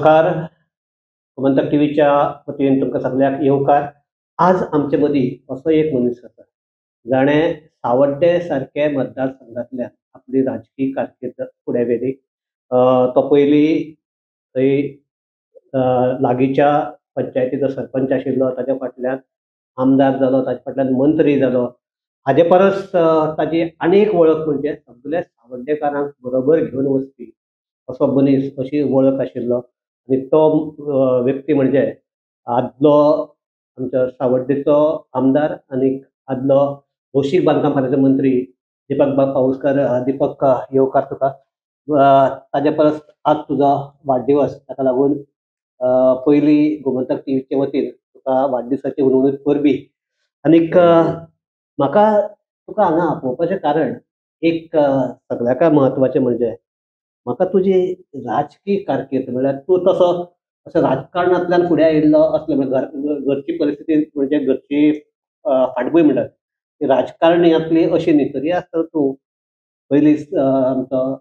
नमस्कार. गोमंतक टीव्हीच्या वतीन तुमकां सगळ्याक येवकार. आज आमचे मदीं असो एक मनीस आसा जाणें सावड्डे सारके मतदारसंघांतल्यान आपली राजकीय कारकीर्द फुडें व्हेली. तो पयलीं थंय लागींच्या पंचायतीचो सरपंच आशिल्लो, ताच्या फाटल्यान आमदार जालो, ताचे फाटल्यान मंत्री जालो. हाचे परस ताची आनी एक वळख म्हणजे सगळे सावड्डेकारांक बरोबर घेवन वचपी असो मनीस, अशी वळख आशिल्लो. आनी तो व्यक्ती म्हणजे आदलो आमच्या सावड्डेचो आमदार आनी आदलो भौशीक बांदकाम खात्याचो मंत्री दिपक पाऊसकर. दिपक, येवकार तुका. ताचे परस आज तुजो वाडदिवस, ताका लागून पयलीं गोमंतक टीव्हीचे वतीन तुका वाडदिवसाची उर्वरीत परबीं. आनीक म्हाका तुका हांगा आपोवपाचें कारण एक सगळ्याक म्हत्वाचें म्हणजे म्हाका तुजी राजकीय कारकीर्द म्हळ्यार तूं तसो असो राजकारणांतल्यान फुडें आयिल्लो असलो म्हणजे घरची परिस्थिती म्हणजे घरची फाटभूंय म्हणटात ती राजकारण्यांतली अशी न्ही. तरी आसतना तूं पयलीं आमचो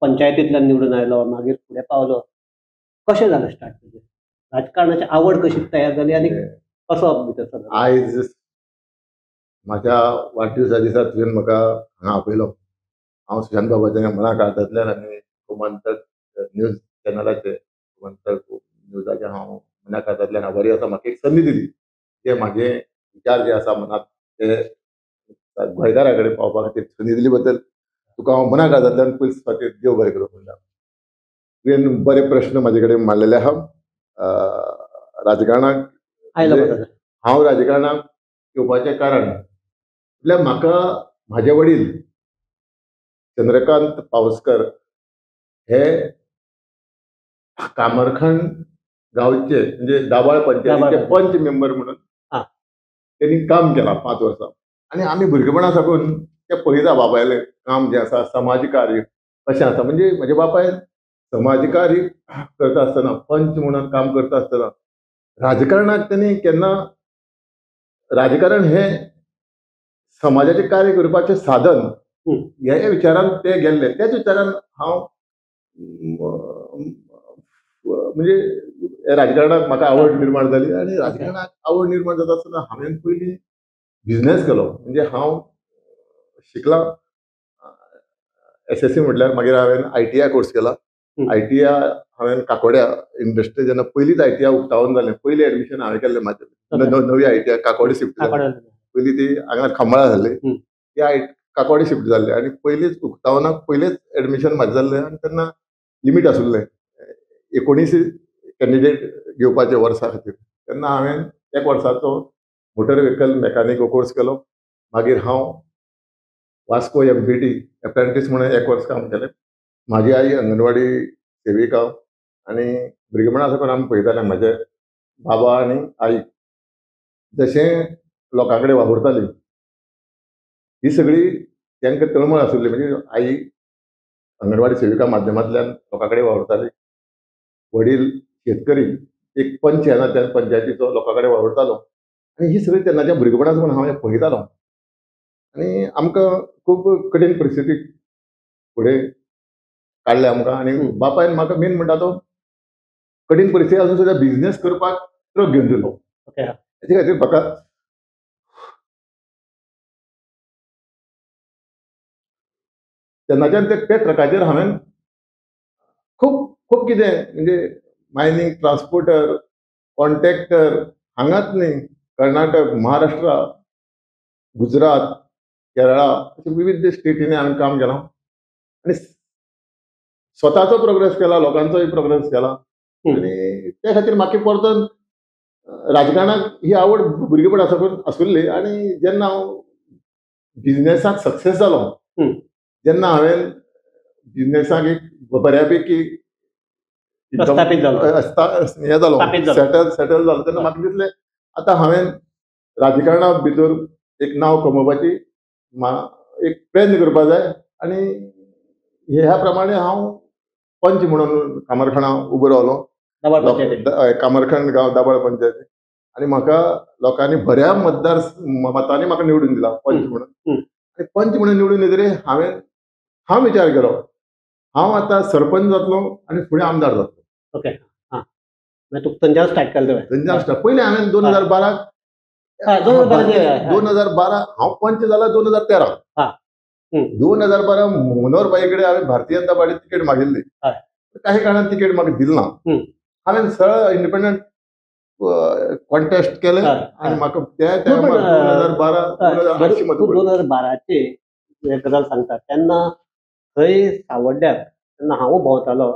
पंचायतींतल्यान निवडून आयलो, मागीर फुडें पावलो. कशें जालें स्टार्ट तुजें? राजकारणाची आवड कशी तयार जाली आनी कसो भितर सरलो? आयज म्हाज्या वाडदिवसा दिसा तुवें म्हाका हांगा आपयलो. हांव सुशांत बाबाच्या मना काळजांतल्यान आनी गोमंतक न्यूज चॅनलाचे गोमंतक न्यूजाचे हांव मना काळजांतल्यान आभारी आसा. म्हाका एक संदी दिली जे म्हाजे विचार जे आसा मनांत ते गोंयकारा कडेन पावपा खातीर संदी दिली बद्दल तुका हांव मना काळजांतल्यान पयस फावटी देव बरें करूं म्हणटा. तुवें बरे प्रश्न म्हाजे कडेन मांडलेले आहा. राजकारणाक हांव राजकारणाक येवपाचें कारण म्हटल्यार म्हाका म्हाजे वडील चंद्रकांत पावसकर हे कामरखंड गांवचे म्हणजे दाबाळ पंचायतीचे पंच मेंबर म्हणून त्यांनी काम केलां 5 वर्सां. आनी आमी भुरगेपणा साकून ते पळयता बाबायलें काम जें आसा समाजकार्य कशें आसा. म्हणजे म्हज्या बापायन समाजकार्य करता आसतना पंच म्हणून काम करता आसतना राजकारणाक त्यांनी केन्ना राजकारण हे समाजाचें कार्य करपाचें साधन ह्या विचारान ते गेल्ले. त्याच विचारान हांव म्हणजे राजकारणाक म्हाका आवड निर्माण जाली. आनी राजकारणाक आवड निर्माण जाता आसतना हांवें पयलीं बिझनेस केलो. म्हणजे हांव शिकला SSC म्हटल्यार मागीर हांवें ITI कोर्स केला. ITI हांवें काकोड्या इंडस्ट्री जेन्ना पयलींच ITI उक्तावण जालें, पयलीं एडमिशन हांवें केल्लें म्हाजें नवी ITI काकोडे शिफ्ट पयलीं ती हांगा खंबाळा जाल्ली ती काकोडे शिफ्ट जाल्ले आनी पयलींच उक्तावणाक पयलेंच एडमिशन म्हाजें जाल्लें. आनी तेन्ना लिमीट आसुल्लें 19 कॅन्डिडेट घेवपाचे वर्सा खातीर. तेन्ना हांवें 1 वर्साचो मोटर व्हेकल मेकॅनिक कोर्स केलो. मागीर हांव वास्को MPT एप्रेंटीस म्हणून 1 वर्स काम केलें. म्हाजी आई अंगणवाडी सेविका आनी भुरगेपणा साकून आमी पळयताले म्हाजे बाबा आनी आई जशें लोकां कडेन वावुरताली ही सगळी तांकां तळमळ आसुल्ली. म्हणजे आई अंगणवाडी सेविका माध्यमांतल्यान लोकां कडेन वावुरताली. वडील शेतकरी एक पंच येना त्या पंचायतीचो लोकां कडेन वावुरतालो. आनी ही सगळी तेन्नाच्या भुरगेपणा साकून हांव पळयतालो. आनी आमकां खूब कठीण परिस्थितीक फुडें काडलें आमकां. आनी बापायन म्हाका मेन म्हणटा तो कठीण परिस्थिती आसून सुद्दां बिझनेस करपाक ट्रक घेवन दिलो. हेचे खातीर म्हाका तेन्नाच्यान त्या ट्रकाचेर हांवें खूब कितें म्हणजे मायनिंग ट्रान्सपोर्टर कॉन्ट्रॅक्टर हांगाच न्ही कर्नाटक महाराष्ट्रा गुजरात केरळा अशें विविध स्टेटींनी हांवें काम केलां. आनी स्वताचो प्रोग्रेस केला, लोकांचोय प्रोग्रेस केला. आनी त्या खातीर म्हाका परतून राजकारणाक ही आवड भुरगेपणा साकून आसुल्ली. आनी जेन्ना हांव बिझनेसाक सक्सेस जालो, जेन्ना हांवें बिझनेसाक एक बऱ्या पैकी हे जालो सेटल जालो तेन्ना म्हाका दिसलें आतां हांवें राजकारणा भितर एक नांव कमोवपाची एक प्रयत्न करपा जाय. आनी ह्या प्रमाणे हांव पंच म्हणून कामरखणा उबो रावलो. कामरखंड गांव दाबाळ पंचायती. आनी म्हाका लोकांनी बऱ्या मतांनी म्हाका निवडून दिला पंच म्हणून. आनी पंच म्हणून निवडून येतकीर हांवें विचार केलो हांव आतां सरपंच जातलो आनी फुडें आमदार जातलो. ओके हां मागीर तुका थंयच्यान स्टार्ट केलें तुवें थंयच्यान स्टार्ट पयलीं हांवें 2012 2012 हांव पंच जाला 2013 हां 2012 मनोहर भाई कडेन हांवें भारतीय जनता पार्टी तिकेट मागिल्ली हय काही कारणान तिकेट म्हाका दिलना हांवें सरळ इंडिपेंडंट कॉन्टेस्ट केलें आनी म्हाका त्या टायमार 2012 2012चे गजाल सांगता तेन्ना थंय सावड्ड्याक तेन्ना हांव भोंवतालो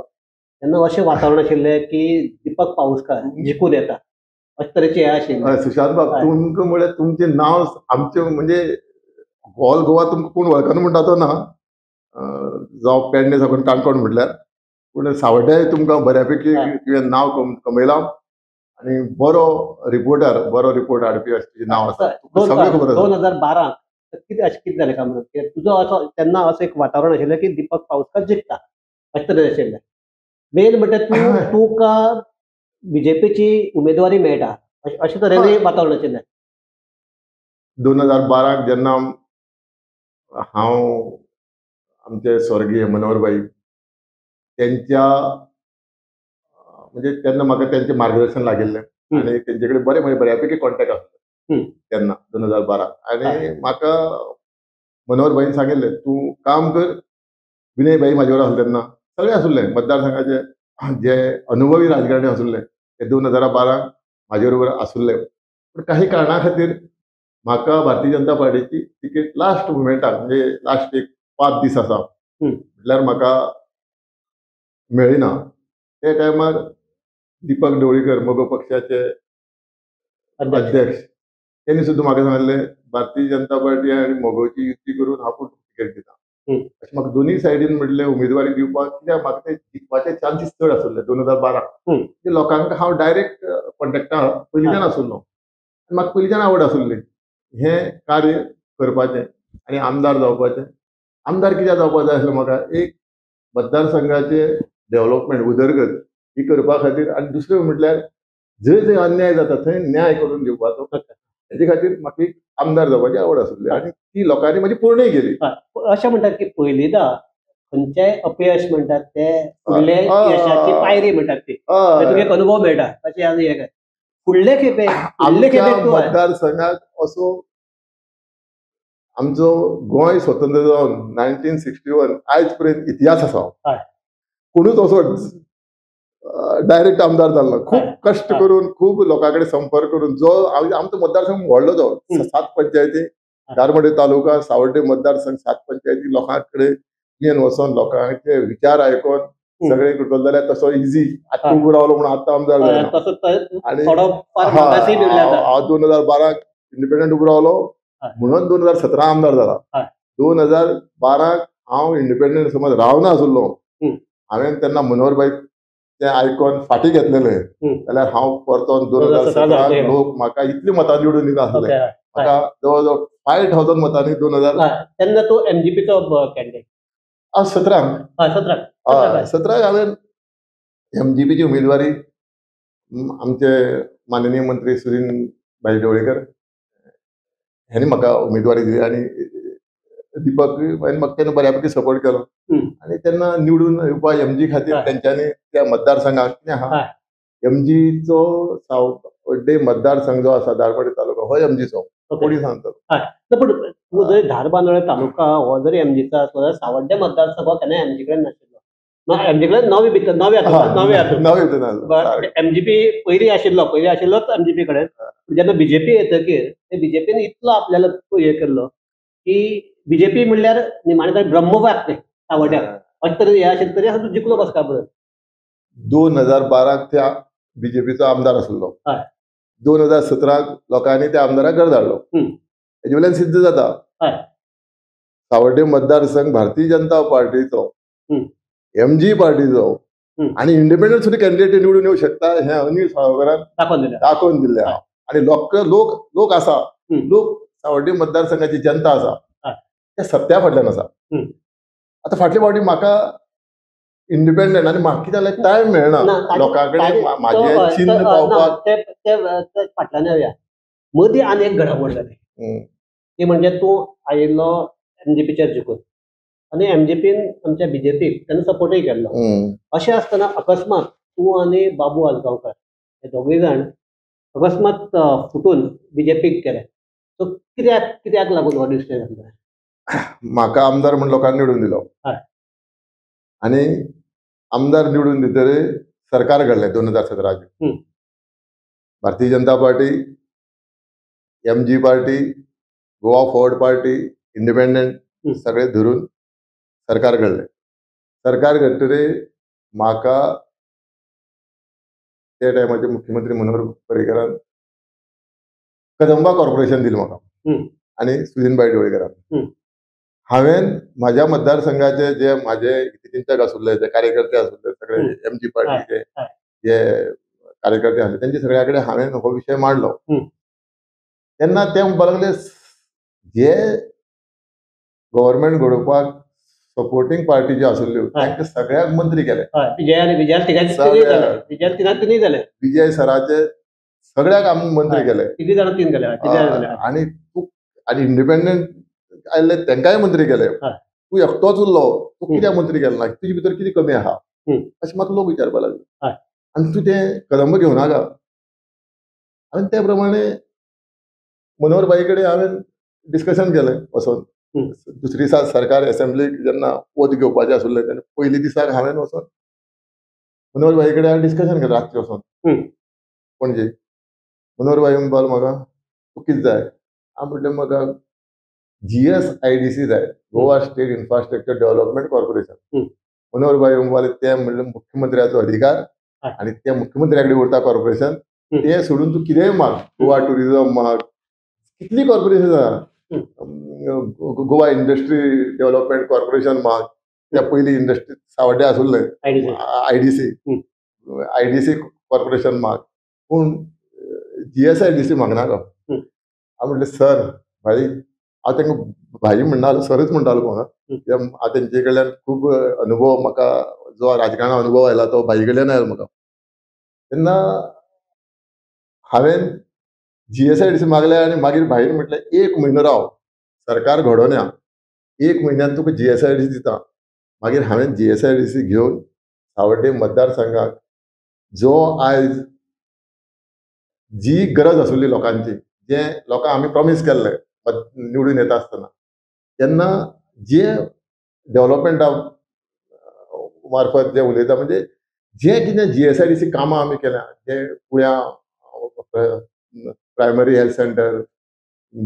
तेन्ना अशें वातावरण आशिल्लें की दीपक पाऊसकार जिखून येता अशे तरेचें हें आशिल्लें सुशांत बाब तुमकां म्हळ्यार तुमचें नांव आमचें म्हणजे ऑल गोवा तुमकां कोण वळखना म्हणटा तो ना जावं पेडणे साकून काणकोण म्हटल्यार पूण सावड्ड्याय तुमकां बऱ्यापैकी तुवें नांव कमयलां आनी बरो रिपोर्ट हाडपी अशें नांव आसा सगळें खबर आसा 2012 कितें जालें काय म्हणून तुजो असो तेन्ना असो एक वातावरण आशिल्लें की दीपक पाऊसकार जिखता अशें तरेन आशिल्लें मेन म्हणल्यार तुका बीजेपीची उमेदवारी मेळटा अशें तरेन वातावरण आशिल्लें 2012 जेन्ना हांव आमचे स्वर्गीय मनोहर भाई त्यांच्या म्हणजे तेन्ना म्हाका तेंचें मार्गदर्शन लागिल्लें आनी तेंचे कडेन बऱ्यापैकी कॉन्टेक्ट आसलो तेन्ना 2012 आनी म्हाका मनोहर भाईन सांगिल्लें तूं काम कर विनय भाई म्हाजे वांगडा आसले तेन्ना सगळे आसुल्ले मतदारसंघाचे जे अनुभवी राजकारणी आसुल्ले ते 2012 म्हाजे बरोबर आसुल्ले पूण काही कारणा खातीर म्हाका भारतीय जनता पार्टीची तिकेट लास्ट मुमेंटाक म्हणजे लास्ट एक 5 दीस आसा म्हटल्यार म्हाका मेळिना ते टायमार दीपक ढवळीकर मोगो पक्षाचे अध्यक्ष त्यांनी सुद्दां म्हाका सांगलें भारतीय जनता पार्टी आनी मोगोची युती करून आपूण तिकेट दिता अशें म्हाका दोनूय सायडीन म्हटलें उमेदवारी दिवपाक कित्याक म्हाका ते जिखपाचे चान्सीस चड आसुल्ले 2012 ते लोकांक हांव डायरेक्ट कॉन्टेक्टा पयलींच्यान आसुल्लो म्हाका पयलींच्यान आवड आसुल्ली हें कार्य करपाचें आनी आमदार जावपाचें आमदार कित्याक जावपाक जाय आसलें म्हाका एक मतदारसंघाचे डेव्हलपमेंट उदरगत ही करपा खातीर आनी दुसरें म्हटल्यार जंय जंय अन्याय जाता थंय न्याय करून दिवपाचो हेजे खातीर म्हाका एक आमदार जावपाची आवड आसुल्ली आनी ती लोकांनी म्हजी पूर्णय केली अशें म्हणटात की पयलींदा खंयचेय अपयश म्हणटात ते फुडले यशाची पायरी म्हणटात ती तुका एक अनुभव मेळटा अशें आनी हें फुडले खेपे मतदारसंघात असो आमचो गोंय स्वतंत्र जावन 1961 आयज पर्यंत इतिहास आसा कोणूच असो डायरेक्ट आमदार जाल्लो खूब कश्ट करून खूब लोकां कडेन संपर्क करून जो आमचो मतदारसंघ व्हडलो तो 7 पंचायती दारमडे तालुका सावड्डे मतदारसंघ 7 पंचायती लोकां कडेन येवन वचोन लोकांचे विचार आयकोन सगळे करतलो जाल्यार तसो इझी आतां उबो रावलो म्हणून आतां आमदार जालो आनी हांव 2012 इंडिपेंडंट उबो रावलो म्हणून 2017 आमदार जाला 2012 हांव इंडिपेंडंट समज रावना आसुल्लो हांवें तेन्ना मनोहर भाई ते आयकोन फाटी घेतलेले जाल्यार हांव परतोन 2017 लोक म्हाका इतली मतां निवडून दिना आसले म्हाका जवळ जवळ 5000 मतांनी 2000 तेन्ना तूं एमजीपीचो कॅन्डिडेट 17 हांवें एमजीपीची उमेदवारी आमचे माननीय मंत्री सुनील भाई ढवळीकर हेणी म्हाका उमेदवारी दिली आनी दीपक हांवें म्हाका तेन्ना बऱ्यापैकी सपोर्ट केलो आनी तेन्ना निवडून येवपा एमजी खातीर तेंच्यांनी त्या मतदारसंघाक कितें आहा एमजीचो सावड्डे मतदारसंघ जो आसा दारमडे तालुका हो एमजीचो कोणी सांगता पूण जरी धारबांदोळे तालुका हो जरी एमजीचा आसलो जाल्यार सावड्डे मतदारसंघ हो केन्ना एमजी कडेन नाशिल्लो एमजी कडेन नवे एमजीपी पयलीं आशिल्लोच एमजीपी कडेन जेन्ना बीजेपी येतकीर ते बीजेपीन इतलो आपल्याला हे केल्लो की बीजेपी म्हणल्यार निमाणे ब्रह्मवाद सावड्ड्याक अशें तरेन हे आशिल्लें तरी तूं जिखलो कसो काय म्हणून 2012 त्या बीजेपीचो आमदार आसलो 2017 लोकांनी त्या आमदाराक घर धाडलो हेजे वयल्यान सिद्ध जाता सावड्डे मतदारसंघ भारतीय जनता पार्टीचो एमजी पार्टीचो आनी इंडिपेंडंट सुद्दां कॅन्डिडेट निवडून येवंक शकता हें अनिल साळगारान दाखोवन दिल्लें आहा आनी लोक आसा लोक सावड्डे मतदारसंघाची जनता आसा ते सत्या फाटल्यान आसा आतां फाटले फावटी म्हाका इंडिपेंडंट आनी म्हाका कितें जालें टायम मेळना लोकां कडेन म्हाजें चिन्ह पावपाक फाटल्यान येवया मदीं आनी एक घडामोड जाली ती म्हणजे तूं आयिल्लो एमजीपीचेर जिखून आनी एमजीपीन आमच्या बीजेपीक तेन्ना सपोर्टूय केल्लो अशें आसतना अकस्मात तूं आनी बाबू आजगांवकार हे दोगूय जाण अकस्मात फुटून बीजेपीक गेले. सो कित्याक लागून हो डिसिजन जालो? म्हाका आमदार म्हूण लोकांनी निवडून दिलो. हय. आनी आमदार निवडून दितरे सरकार घडलें 2017 Bharatiya Janata party, MG party, Goa forward party, independent सगळे धरून सरकार घडलें. सरकार घडटरे म्हाका त्या टायमाचे मुख्यमंत्री मनोहर पर्रीकरान कदंबा कॉर्पोरेशन दिलें म्हाका आनी सुदीनबाई ढवळीकरान. हांवेन म्हाज्या मतदारसंघाचे जे म्हाजे चिंतक आसुल्ले, जे कार्यकर्ते आसुल्ले, सगळे MG पार्टीचे जे कार्यकर्ते आसले तेंचे सगळ्या कडेन हांवेन हो विशय मांडलो. तेन्ना ते म्हणपाक लागले जे गव्हर्नमेंट घडोवपाक सपोर्टिंग पार्टी ज्यो आसुल्ल्यो तांकां सगळ्याक मंत्री केले. विजय सराचे सगळ्याक आमी मंत्री केले. आनी इंडिपेंडंट आयिल्ले तेंकाय मंत्री केले. तूं एकटोच उरलो, तूं कित्याक मंत्री केलो ना, तुजे भितर कितें कमी आहा अशें म्हाका लोक विचारपाक लागले. आनी तूं तें कदंब घेवं नाका. आनी त्या प्रमाणे मनोहर बाई कडेन हांवेन डिस्कशन केलें वचोन. दुसरे दिसा सरकार असेंब्लीक जेन्ना वोट घेवपाचें आसुल्लें तेन्ना पयली दिसाक हांवेन वचोन मनोहर बाई कडेन हांवेन डिस्कशन केलें रातचें वचोन पणजे. मनोहर बाई म्हणपाक म्हाका तूं कितें जाय? हांव म्हणलें म्हाका GSIDC जाय, Goa state infrastructure development corporation. Manohar बाई म्हणपाक ते म्हणलें मुख्यमंत्र्याचो अधिकार आनी त्या मुख्यमंत्र्या कडेन उरता कॉर्पोरेशन. ते सोडून तूं कितेंय माग, गोवा टुरिझम माग, कितली कॉर्पोरेशन आहा, गोवा इंडस्ट्री डेव्हलपमेंट कॉर्पोरेशन माग, त्या पयली इंडस्ट्री सावड्डे आसुल्ले IDC कॉर्पोरेशन माग, पूण GSIDC मागनाका. हांव म्हणलें सर भाई, हांव तांकां भाई म्हणनालो, सरच म्हणटालो म्हाका. हांव तेंचे कडल्यान खूब अनुभव म्हाका जो राजकारणांत अनुभव आयला तो भाई कडल्यान आयला म्हाका. तेन्ना हांवेन GSIDC मागलें आनी मागीर भाईन म्हटलें 1 म्हयनो राव, सरकार घडोवन या, 1 म्हयन्यान तुका GSIDC दिता. मागीर हांवेन GSIDC घेवन सावड्डे मतदारसंघाक जो आयज जी गरज आसुल्ली लोकांची, जे लोकांक आमी प्रॉमीस केल्लें निवडून येता आसतना, तेन्ना जे डेव्हलपमेंटा मार्फत जे उलयता म्हणजे जे कितें GSIDC कामां आमी केल्या, जे पुण्या प्रायमरी हेल्थ सेंटर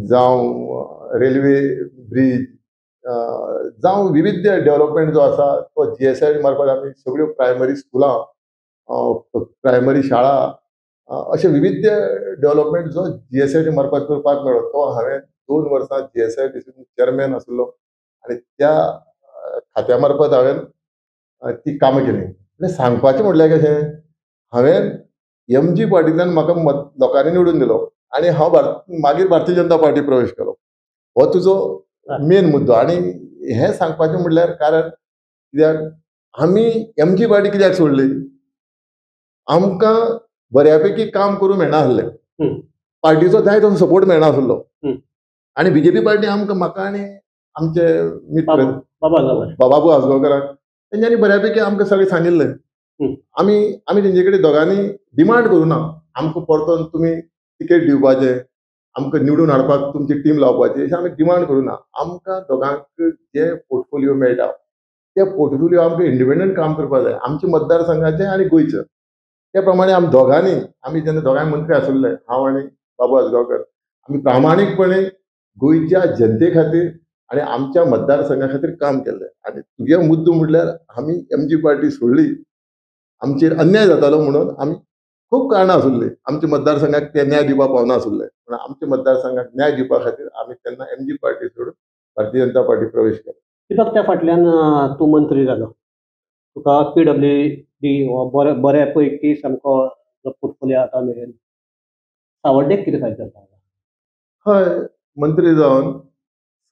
जावं रेल्वे ब्रीज जावं विविध डेव्हलपमेंट जो आसा तो GSIDC मार्फत आमी सगळ्यो प्रायमरी स्कुलां, प्रायमरी शाळा, अशे विविध डेव्हलपमेंट जो GSIDC मार्फत करपाक मेळ्ळो तो हांवेन 2 वर्सां GSIDC चेअरमॅन आसलो आनी त्या खात्या मार्फत हांवेन ती कामां केली. आनी सांगपाचें म्हटल्यार कशें, हांवेन MG पार्टींतल्यान म्हाका लोकांनी निवडून दिलो आनी हांव मागीर भारतीय जनता पार्टी प्रवेश केलो. हो तुजो मेन मुद्दो. आनी हें सांगपाचें म्हटल्यार कारण कित्याक आमी MG पार्टी कित्याक सोडली, आमकां बऱ्यापैकी काम करूंक मेळना आसलें, पार्टीचो जाय तसो सपोर्ट मेळना आसलो. आनी BJP पार्टी आमकां, म्हाका आनी आमचे मित्र बाबू आजगांवकाराक तेंच्यांनी बऱ्यापैकी आमकां सगळें सांगिल्लें. आमी तेंचे कडेन दोगांनी डिमांड करूं ना, आमकां परतून तुमी तिकेट दिवपाचे, आमकां निवडून हाडपाक तुमची टीम लावपाची, अशें आमी डिमांड करूं ना. आमकां दोगांक जे पोर्टफोलिओ मेळटा ते पोर्टफोलिओ आमकां इंडिपेंडंट काम करपाक जाय, आमच्या मतदारसंघाचें आनी गोंयचें. त्या प्रमाणे आमी जेन्ना दोगांय मंत्री आसुल्ले, हांव आनी बाबू आजगांवकर, आमी प्रामाणीकपणे गोंयच्या जनते खातीर आनी आमच्या मतदारसंघा खातीर काम केल्लें. आनी तुगे मुद्दो म्हटल्यार आमी MG पार्टी सोडली, आमचेर अन्याय जातालो म्हणून आमी खूब कारणां आसुल्लीं, आमच्या मतदारसंघाक ते न्याय दिवपाक पावना आसुल्ले, पूण आमच्या मतदारसंघाक न्याय दिवपा खातीर आमी तेन्ना MG पार्टी सोडून भारतीय जनता पार्टी प्रवेश केलो. कित्याक त्या फाटल्यान तूं मंत्री जालो, तुका PWD हो बऱ्या पैकी सामको जो पोर्टफोलिओ आतां मेळ्ळें, सावड्डेक कितें फायदो जाता? हय, मंत्री जावन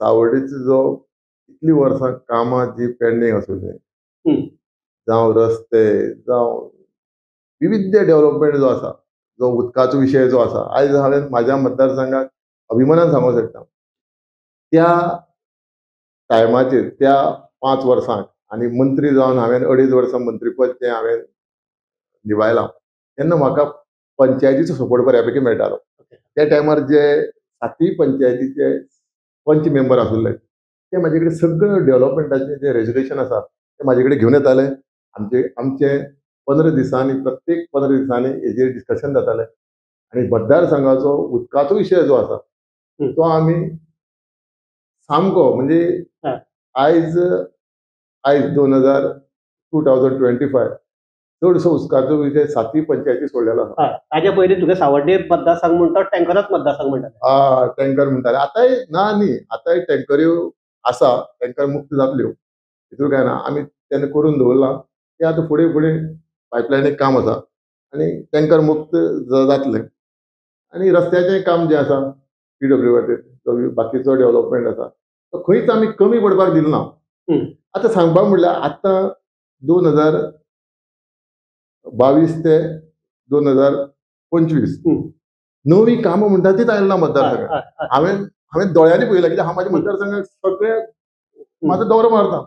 सावड्डेची जो इतली वर्सां कामां जी पेंडींग आसुल्लीं, जावं रस्ते, जावं विविध डेव्हलपमेंट जो आसा, जो उदकाचो विशय जो आसा, आयज हांवेन म्हाज्या मतदारसंघाक अभिमानान सांगूंक शकता, त्या टायमाचेर त्या 5 वर्सांक आनी मंत्री जावन हांवेन 2.5 वर्सां मंत्रीपद जें हांवेन निभायला तेन्ना म्हाका पंचायतीचो सपोर्ट बऱ्यापैकी मेळटालो. त्या टायमार जे 7 पंचायतीचे पंच मेंबर आसुल्ले ते म्हाजे कडेन सगळं डेव्हलपमेंटाचे जे रेजोल्युशन आसा ते म्हाजे कडेन घेवन येताले. आमचे 15 दिसांनी प्रत्येक 15 दिसांनी हेजेर डिस्कशन जाताले आणि मतदारसंघाचो उदकाचो विशय जो आसा तो आमी सामको म्हणजे आयज 2025 चडसो उदकाचो विशय 7 पंचायती सोडलेलो आसा. ताज्या पयलीं तुगे सावड्डे मतदारसंघ म्हणटा टँकरच मतदारसंघ म्हणटाले. टँकर म्हणटाले. आतांय ना न्ही, आतांय टँकऱ्यो आसा, टँकर मुक्त जातल्यो, हितूर काय ना. आमी तेन्ना करून दवरला ते आतां फुडें फुडें पायपलायनीक काम आसा आनी टँकर मुक्त जातले. आनी रस्त्याचें काम जें आसा PWD वाटेर बाकीचो डेव्हलपमेंट आसा तो खंयच आमी कमी पडपाक दिलो ना. आतां सांगपाक म्हणल्यार आतां 2022 ते 2025 नवी कामां म्हणटा तीच आयला ना मतदारसंघात. हांवें दोळ्यांनी पळयलां, कित्याक हांव म्हाज्या मतदारसंघाक सगळे म्हाजो दौरो मारता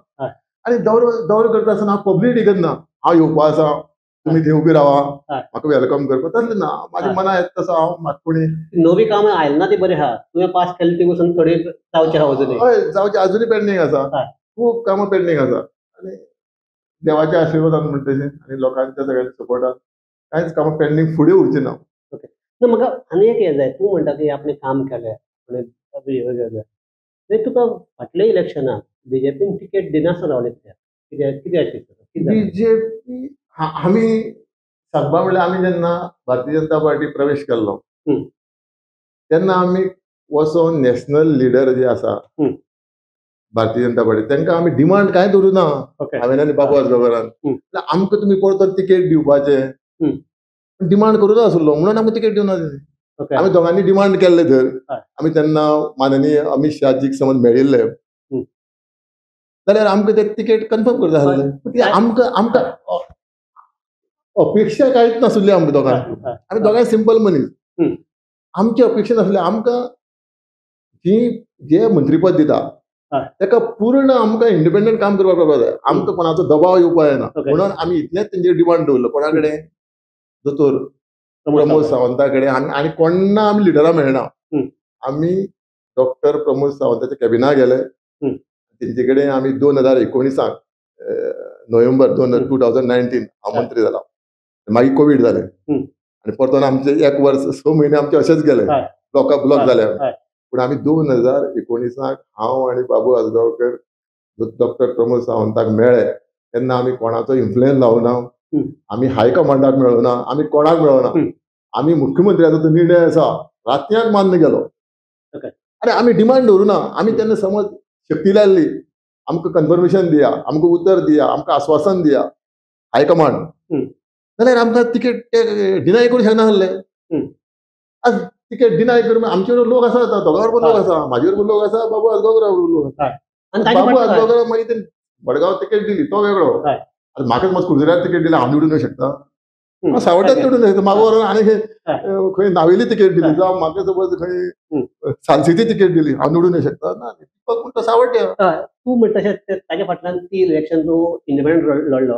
आनी दौरो करता आसतना हांव पब्लीक करना, हांव येवपा आसा, तुमी थंय उबी रावा, म्हाका वेलकम करपा, तसलें ना. म्हाज्या मनां येता तसो हांव म्हाका कोणी नवी कामां आयली ना ती बरी आहा. तुवें पास केलें ती वचून थोडी जावचे आहा अजुनूय. हय, जावचे अजुनूय पेंडींग आसा, खूब कामां पेंडींग आसा. आनी देवाच्या आशिर्वादान म्हणटशें आनी लोकांच्या सगळ्यांच्या सपोर्टान कांयच कामां पेंडींग फुडें उरची ना. म्हाका आनी एक हें जाय. तूं म्हणटा की आपणें काम केलें आनी तुका फाटल्या इलेक्शनाक BJPन तिकेट दिनासतना रावले कित्याक अशें BJP आमी सांगपा म्हणल्यार आमी जेन्ना भारतीय जनता पार्टी प्रवेश केल्लो तेन्ना आमी वचोन नॅशनल लिडर जे आसा भारतीय जनता पार्टी तांकां आमी डिमांड कांय धरूं ना. हांवें आनी बाबू आजगांवकारान आमकां तुमी परतो तिकेट दिवपाचें डिमांड करूं नासलो म्हणून आमकां तिकेट दिवना. आमी दोगांनी डिमांड केल्ले धर. आमी तेन्ना माननीय अमित शाहजीक समज मेळिल्ले जाल्यार आमकां ते तिकेट कन्फर्म करता आसले. आमकां अपेक्षा कांयच नासली आमकां दोगांक. आमी दोगांय सिंपल मनीस. आमची अपेक्षा नासली. आमकां जे मंत्रीपद दिता ताका पूर्ण आमकां इंडिपेंडंट काम करपाक जाय. आमकां कोणाचो दबाव येवपा जायना म्हणून आमी इतलेंच तेंचेर डिमांड दवरलो. कोणा कडेन दोतोर प्रमोद सावंता कडेन आनी कोणा आमी लिडरां मेळना. आमी डॉक्टर प्रमोद सावंताच्या कॅबिना गेले. तेंचे कडेन आमी 2019 नोव्हेंबर 2019 हांव मंत्री जाला. मागीर कोवीड जालें आनी परतून आमचे 1 वर्स 6 म्हयने आमचे अशेंच गेले, ब्लॉक जाले. पूण आमी 2019 हांव आनी बाबू आजगांवकर डॉक्टर प्रमोद सावंताक मेळ्ळे तेन्ना आमी कोणाचो इन्फ्लुएन्स लावना, आमी हायकमांडाक मेळोना, आमी कोणाक मेळोना. आमी मुख्यमंत्र्याचो जो निर्णय आसा रातयान मान्य केलो आनी आमी डिमांड दवरुना. आमी तेन्ना समज शक्ती लायली आमकां कन्फर्मेशन दिया, आमकां उतर दिया, आमकां आश्वासन दिया हायकमांड, जाल्यार आमकां तिकेट डिनाय करूंक शकना आसले. तिकेट डिनाय करून आमचे बरोबर लोक आसा, दोगा बरोबर लोक आसा, म्हाजे बरोबर लोक आसा, बाबू आजगांवकर बरोबर लोक आसा. बाबू आजगांवकर मागीर ते मडगांव तिकेट दिली तो वेगळो. आतां म्हाकाच मात कुडचड्यार तिकेट दिली, हांव निवडूंक शकता? सावड्ड्यात निवडूंक शकता. म्हाका व्हरून आनी खंय नावेली तिकेट दिली जावं म्हाका सपोज खंय सालसेती तिकेट दिली, हांव निवडूंक शकता ना? फक्त सावड्ड्या. तूं म्हणटा तशें ताच्या फाटल्यान ती इलेक्शन तूं इंडिपेंडंट लढलो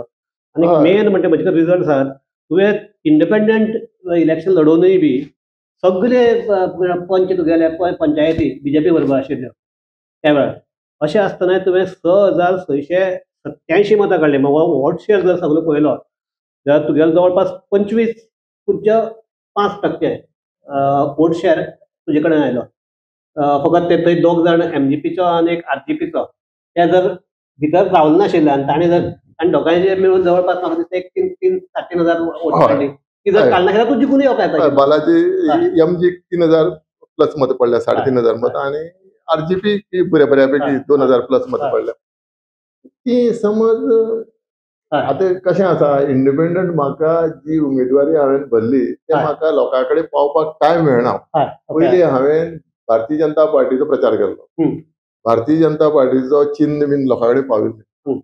आनी मेन म्हणजे म्हजे रिजल्ट आसात. तुवें इंडिपेंडंट इलेक्शन लडोवनूय बी सगळे पंच तुगेले पंचायती BJP बरोबर आशिल्ल्यो त्या वेळार. अशें आसतना तुवें 6,687 मतां काडली. वोट शेअर जर सगळो पळयलो जाल्यार तुगेलो जवळपास 25.5% वोट शेअर तुजे कडेन आयलो. फकत ते थंय 2 जाण MGPचो आनी एक RGPचो ते जर भितर रावले नाशिल्ले आनी दोगांयचे मेळून जवळपास म्हाका दिसता 3,000 वोट काडली. ती जर काडना जाल्यार तूं जिखून येवंक बालाजी MG 3,000 प्लस मत पडल्या, 3,500 मत आनी RGP बऱ्यापैकी 2,000 प्लस मत पडल्या. ती समज आतां कशें आसा, इंडिपेंडंट म्हाका जी उमेदवारी हांवें भरली ते म्हाका लोकां कडेन पावपाक टायम मेळना. पयलीं हांवें भारतीय जनता पार्टीचो प्रचार केल्लो. भारतीय जनता पार्टीचो चिन्ह बीन लोकां कडेन पाविल्लें.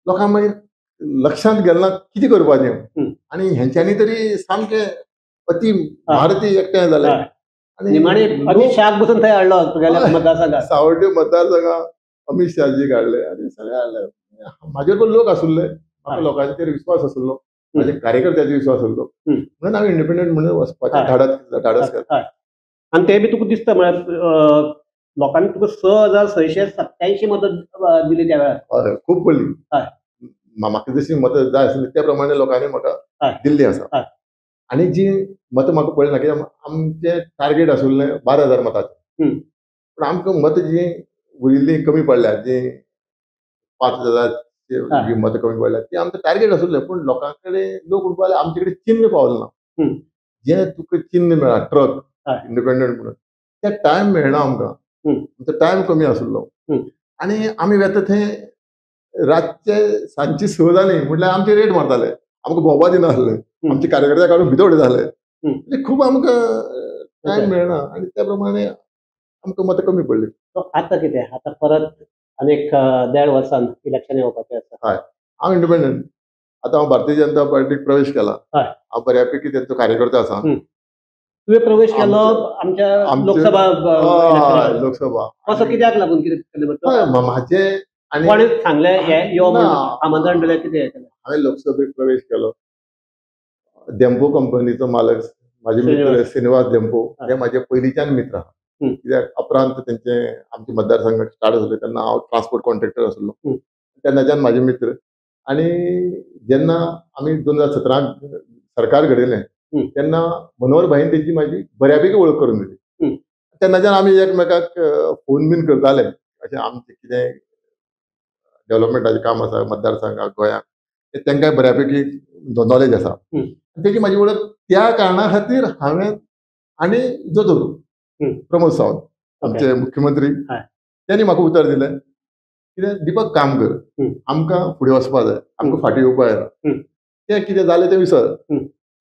लोकांक मागीर लक्षांत गेलना कितें करपाचें आनी हेंच्यांनी तरी सामकें अति भारतीय एकठांय जालें आनी अमित शाह बसून थंय हाडलो तुगेल्या मतदारसंघात. सावड्डे मतदारसंघात अमित शाहजी हाडले आनी सगळे हाडले. म्हाजे बरोबर लोक आसुल्ले, म्हाका लोकांचेर विश्वास आसलो माझे कार्यकर्त्याचो विश्वास आसलो म्हणून हांवें इंडिपेंडंट म्हणून वचपाचें धाडस केलें. आणि ते बी तुका दिसता म्हळ्यार लोकांनी तुका 6,687 मतां दिली त्या वेळार. हय, खूब पडली. हय. म्हाका जशी मतां जाय आसली त्या प्रमाणे लोकांनी म्हाका दिल्ली आसा. आणि जी मतां म्हाका पडली ना कित्याक आमचें टार्गेट आसुल्लें 12,000 मतांचें. पूण आमकां मतां जी उरिल्ली कमी पडल्यात, जी 5,000 जी मतां कमी पडल्यात ती आमचें टार्गेट आसुल्लें. पूण लोकां कडेन लोक म्हणपाक लागले आमचे कडेन चिन्ह पावलें ना. जें तुका चिन्ह मेळ्ळा ट्रक इंडिपेंडंट म्हणून ते टायम मेळना आमकां. तो टायम कमी आसुल्लो आनी आमी वेता थंय रातचे सांजची 6 जाली म्हटल्यार आमचे रेट मारताले, आमकां भोंवपा दिनासले, आमचे कार्यकर्ते काडून भितर उडयताले. म्हणजे खूब आमकां टायम मेळना आनी त्या प्रमाणे आमकां मतां कमी पडली. आतां कितें आतां परत आनीक 1.5 वर्सान इलेक्शन येवपाचें आसा. हय, हांव इंडिपेंडंट. आतां हांव भारतीय जनता पार्टीक प्रवेश केला. हांव बऱ्यापैकी तेंचो कार्यकर्तो आसा. तुवें प्रवेश केलो आमच्या लोकसभा लोकसभा. असो कित्याक लागून कितें केलें? म्हाजें आनी कोणें सांगलें हें यो म्हणून आमंत्रण दिलें कितें केलें? हांवें लोकसभेक प्रवेश केलो. डेम्पो कंपनीचो मालक म्हाजे मित्र श्रीनिवास डेम्पो हे म्हाजे पयलींच्यान मित्र आहा. कित्याक उपरांत तेंचे आमचे मतदारसंघात स्टार्ट जाले तेन्ना हांव ट्रान्सपोर्ट कॉन्ट्रॅक्टर आसलो. तेन्नाच्यान म्हाजे मित्र. आनी जेन्ना आमी 2017 सरकार घडयलें तेन्ना मनोहर भाईन तेंची म्हाजी बऱ्यापैकी वळख करून दिली. तेन्नाच्यान आमी एकमेकाक फोन बीन करताले अशें आमचें कितें डेव्हलपमेंटाचें काम आसा मतदारसंघाक गोंयांत तेंकाय बऱ्यापैकी नॉलेज आसा. तेची म्हाजी वळख त्या कारणा खातीर हांवें आनी जोजो प्रमोद सावंत आमचे मुख्यमंत्री त्यांनी म्हाका उतर दिलें कितें दीपक काम कर, आमकां फुडें वचपा जाय, आमकां फाटीं येवपा येना. तें कितें जालें तें विसर,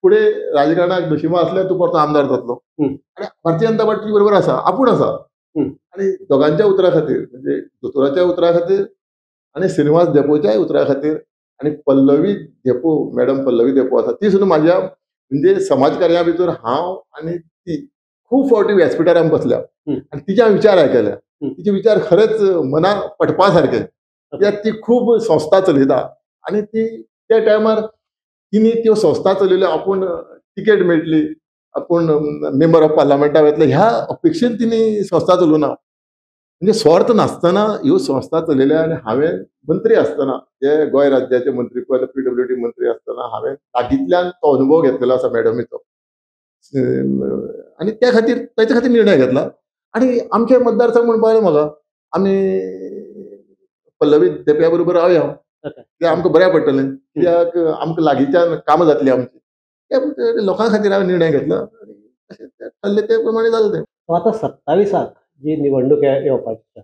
फुडें राजकारणाक नशिबा आसल्यार तूं परतो आमदार जातलो. आनी भारतीय जनता पार्टी बरोबर आसा, आपूण आसा. आनी दोगांच्या उतरा खातीर म्हणजे दोतोराच्या उतरा खातीर आनी श्रीनिवास डेपोच्या उतरा खातीर आनी Pallavi depot madam Pallavi depot आसा ती सुद्दां म्हाज्या म्हणजे समाजकार्या भितर हांव आनी ती खूब फावटी व्यासपिठार आमी बसल्या आनी तिचे विचार आयकल्या. तिचे विचार खरेंच मनाक पटपा सारके. कित्याक ती खूब संस्था चलयता आनी ती त्या टायमार तिणी त्यो संस्था चलयल्यो. आपूण तिकेट मेळटली, आपूण मेंबर ऑफ पार्लमेंटाक वयतले ह्या अपेक्षेन तिणी संस्था चलोवना. म्हणजे स्वार्थ नासतना ह्यो संस्था चलयल्या. आनी हांवें मंत्री आसतना जे गोंय राज्याचे मंत्री पद PWD मंत्री आसतना हांवें लागींतल्यान तो अनुभव घेतलेलो आसा मॅडमीचो. आनी त्या खातीर ताचे खातीर निर्णय घेतला. आनी आमचे मतदारसंघ म्हणपाक लागले म्हाका आमी पल्लवी देपया बरोबर रावया ते आमकां बऱ्या पडटलें कित्याक आमकां लागींच्यान कामां जातलीं आमची. त्या लोकां खातीर हांवें निर्णय घेतला आनी अशें थारलें ते प्रमाणे जालें तें. आतां 27 जी निवडणूक येवपाची आसा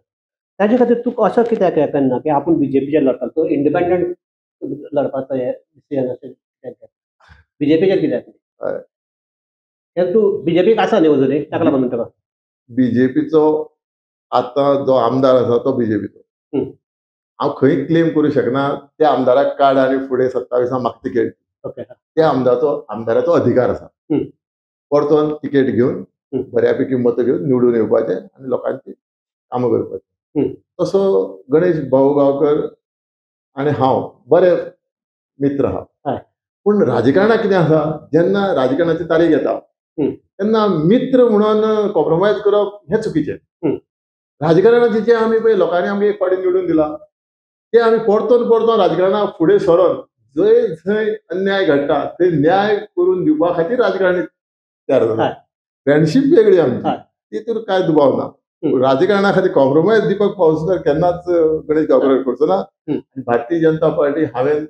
ताचे खातीर तुका असो कित्याक केन्ना की आपूण BJPचेर लढटलो, तो इंडिपेंडंट लढपाचो हें डिसिजन अशें BJPचेर कित्याक? तूं BJPक आसा न्ही अजुनूय ताका लागून म्हणटा. BJPचो आतां जो आमदार आसा तो BJPचो. हांव खंय क्लेम करूं शकना त्या आमदाराक काड आनी फुडें 27 म्हाका तिकेट. त्या आमदाराचो अधिकार आसा. परतून तिकेट घेवन बऱ्यापैकी मतां घेवन निवडून येवपाचें आनी लोकांची कामां करपाचीं. तसो गणेश भाऊ गांवकर आनी हांव बरे मित्र आहा. पूण राजकारणाक कितें आसा जेन्ना राजकारणाची तारीख येता तेन्ना मित्र म्हणून कॉम्प्रोमायज करप हें चुकीचें. राजकारणाचें जें आमी पळय लोकांनी आमकां एक फावटी निवडून दिला ते आमी परतून राजकारणाक फुडें सरोन जंय जंय अन्याय घडटा थंय न्याय करून दिवपा खातीर राजकारणी तयार जाता. फ्रेंडशीप वेगळी आमची, तितून कांय दुबाव ना. राजकारणा खातीर कॉम्प्रोमायज दीपक पावसकर केन्नाच गणेश गांवकर करचो ना. भारतीय जनता पार्टी हांवें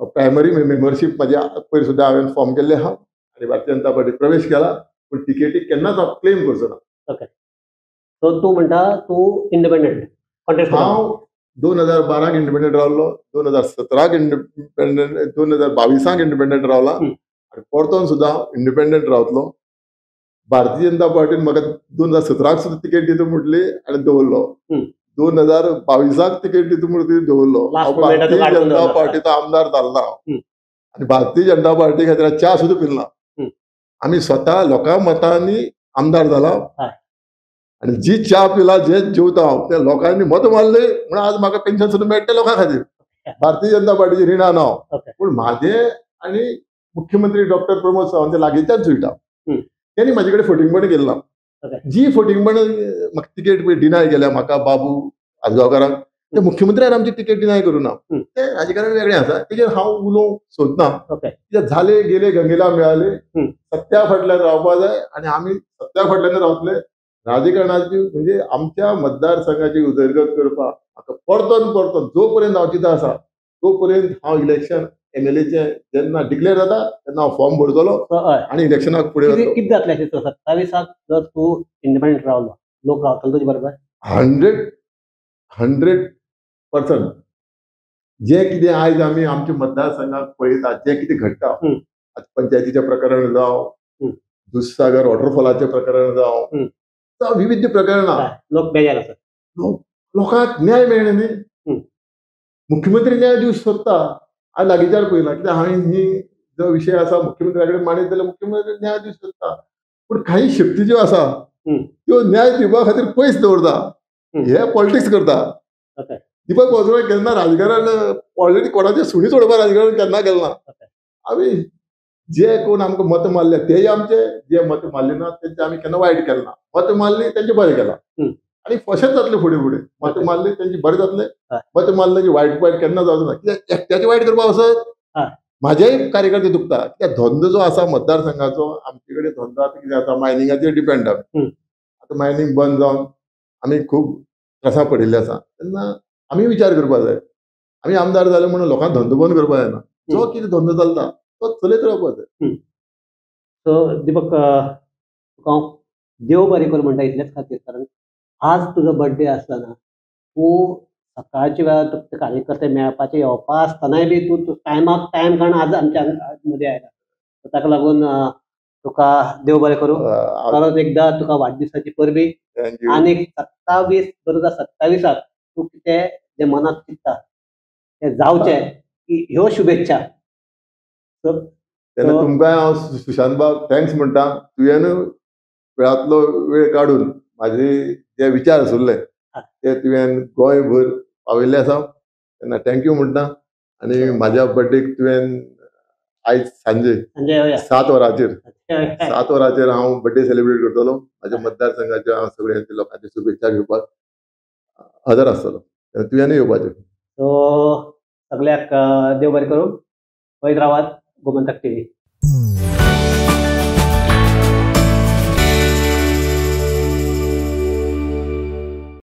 प्रायमरी मेंबरशीप म्हाजी पयर सुद्दां हांवें फॉर्म केल्लें आहा आनी भारतीय जनता पार्टीत प्रवेश केला. पूण तिकेटीक केन्नाच हांव क्लेम करचो ना. सो तूं म्हणटा तूं इंडिपेंडंट कॉन्टेस्ट. हांव 2012 इंडिपेंडंट रावलो, 2017 इंडिपेंडंट, 2022 इंडिपेंडंट रावला आनी परतून सुद्दां इंडिपेंडंट रावतलो. भारतीय जनता पार्टीन म्हाका 2017 सुद्दां तिकेट दिता म्हटली आनी दवरलो. 2022 तिकेट दिता म्हणून दवरलो. भारतीय जनता पार्टीचो आमदार जाल्लो आनी भारतीय जनता पार्टी खातीर च्या सुद्दां पिलना. आमी स्वता लोकां मतांनी आमदार जाला आनी जी च्या पिला जे जेवता हांव त्या लोकांनी मत मारले म्हणून आज म्हाका पेन्शन सुद्दां मेळटा लोकां खातीर. भारतीय जनता पार्टीची रिणां ना. पूण म्हाजें आणि मुख्यमंत्री डॉक्टर प्रमोद सावंत लागींच्याच सुईटा त्यांनी म्हाजे कडेन फटींगपण केल्लो जी फटींगपण म्हाका तिकेट डिनाय केल्या म्हाका बाबू आजगांवकारांक ते मुख्यमंत्र्यान आमची तिकेट डिनाय करूं ना ते हाजे कारण वेगळें आसा तेजेर हांव उलोवंक सोदना कित्याक झाले गेले गंगेला मिळाले सत्या फाटल्यान रावपा जाय आनी आमी सत्या फाटल्यान रावतले राजकारणाची म्हणजे आमच्या मतदारसंघाची उदरगत करपाक म्हाका परतून परतून जो पर्यंत हांव चिंता आसा तो पर्यंत हांव इलेक्शन MLAचे जेन्ना डिक्लेअर जाता तेन्ना हांव फॉर्म भरतलो आनी इलेक्शनाक फुडें वतलो. कितें जातलें 27 जर तूं इंडिपेंडंट रावलो लोक रावतलो तुजे बरोबर 100% जे कितें आयज आमी आमच्या मतदारसंघात पळयता जे कितें घडटा पंचायतीचें प्रकरण जावं दुधसागर वॉटरफॉलाचें प्रकरण जावं विविध प्रकरणां लोक बेजार आसात लोकांक न्याय मेळना न्ही मुख्यमंत्री न्याय दिवंक सोदता आज लागींच्यान पळयना कित्याक हांवें ही जो विशय आसा मुख्यमंत्र्या कडेन मांडीत जाल्यार मुख्यमंत्री न्याय दिवंक सोदता पूण काही शक्ती ज्यो आसा त्यो न्याय दिवपा खातीर पयस दवरता हे पॉलिटिक्स करता दीपक बोजवार केन्ना राजकारण ऑलरेडी कोणाचे सुणी सोडपा राजकारण केन्ना केलें ना आमी जे कोण आमकां मत मारले तेय आमचे जे मत मारले ना तेंचे आमी केन्ना वायट केलें ना मत मारली तेंचे बरें केलां आनी फशेंच जातले फुडें फुडें मत मारली तेंचे बरें जातले मत मारले वायट केन्ना जावचो ना कित्याक एकट्याचे वायट करपा वचत म्हाजेय कार्यकर्ते दुखता कित्याक धंदो जो आसा मतदारसंघाचो आमचे कडेन धंदो आतां कितें जाता मायनिंगाचेर डिपेंड आतां मायनिंग बंद जावन आमी खूब त्रासां पडिल्ले आसा तेन्ना आमी विचार करपा जाय आमी आमदार जाले म्हणून लोकांक धंदो बंद करपा जायना जो कितें धंदो चलता तो चलयत रावपा जाय. सो दीपक तुका देव बरें कर म्हणटा इतलेच खातीर कारण आज तुजो बर्थडे आसतना तूं सकाळच्या वेळार तुका कार्यकर्ते मेळपाचे येवपा आसतनाय बी तूं टायमाक टायम काडून आज आमच्या मदीं आयला ताका लागून तुका देव बरें करूं परत एकदा तुका वाडदिसाची परबी आनी 27 तूं कितें जे मनात चिंतता ते जावचे ह्यो शुभेच्छा. तेन्ना तुमकांय हांव सुशांत बाब थँक्स म्हणटा तुवें वेळांतलो वेळ काडून म्हाजे जे विचार आशिल्ले ते तुवें गोंयभर पावयल्ले आसा तेन्ना थँक्यू म्हणटा आनी म्हाज्या बर्थडेक तुवें आयज सांजे 7 वरांचेर हांव बर्थडे सेलिब्रेट करतलो म्हाज्या मतदारसंघाच्या हांव सगळ्या लोकांची शुभेच्छा घेवपाक हजर आसतलो तुवेंनूय येवपाचें. सो सगळ्याक देव बरें करूं. पळयत रावात गोमंतक TV.